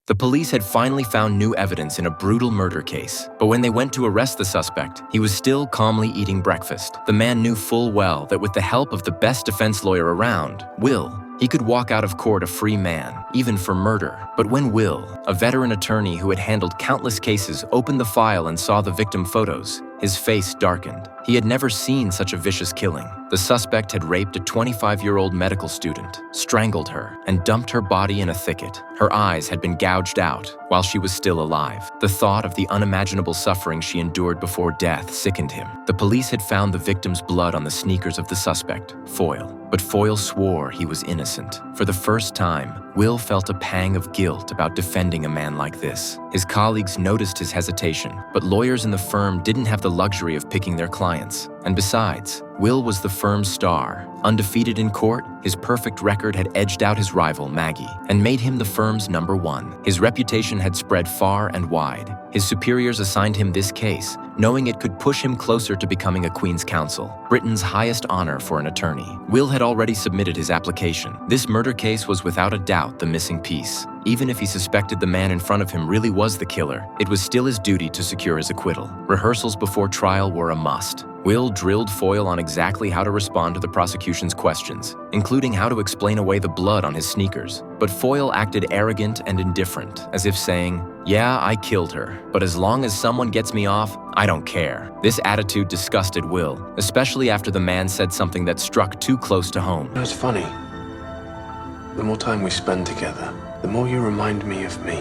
The police had finally found new evidence in a brutal murder case, but when they went to arrest the suspect, he was still calmly eating breakfast. The man knew full well that with the help of the best defense lawyer around, Will, he could walk out of court a free man, even for murder. But when Will, a veteran attorney who had handled countless cases, opened the file and saw the victim photos, his face darkened. He had never seen such a vicious killing. The suspect had raped a 25-year-old medical student, strangled her, and dumped her body in a thicket. Her eyes had been gouged out while she was still alive. The thought of the unimaginable suffering she endured before death sickened him. The police had found the victim's blood on the sneakers of the suspect, Foyle. But Foyle swore he was innocent. For the first time, Will felt a pang of guilt about defending a man like this. His colleagues noticed his hesitation, but lawyers in the firm didn't have the luxury of picking their clients. And besides, Will was the firm's star. Undefeated in court, his perfect record had edged out his rival, Maggie, and made him the firm's #1. His reputation had spread far and wide. His superiors assigned him this case, knowing it could push him closer to becoming a Queen's Counsel, Britain's highest honor for an attorney. Will had already submitted his application. This murder case was without a doubt the missing piece. Even if he suspected the man in front of him really was the killer, it was still his duty to secure his acquittal. Rehearsals before trial were a must. Will drilled Foyle on exactly how to respond to the prosecution's questions, including how to explain away the blood on his sneakers. But Foyle acted arrogant and indifferent, as if saying, "Yeah, I killed her, but as long as someone gets me off, I don't care." This attitude disgusted Will, especially after the man said something that struck too close to home. It's funny. The more time we spend together, the more you remind me of me.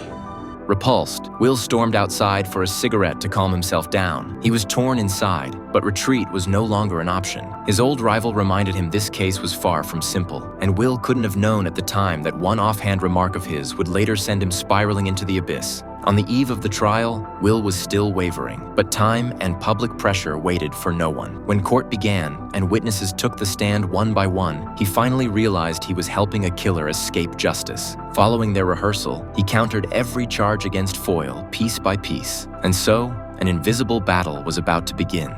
Repulsed, Will stormed outside for a cigarette to calm himself down. He was torn inside, but retreat was no longer an option. His old rival reminded him this case was far from simple, and Will couldn't have known at the time that one offhand remark of his would later send him spiraling into the abyss. On the eve of the trial, Will was still wavering, but time and public pressure waited for no one. When court began and witnesses took the stand one by one, he finally realized he was helping a killer escape justice. Following their rehearsal, he countered every charge against Foyle piece by piece, and so an invisible battle was about to begin.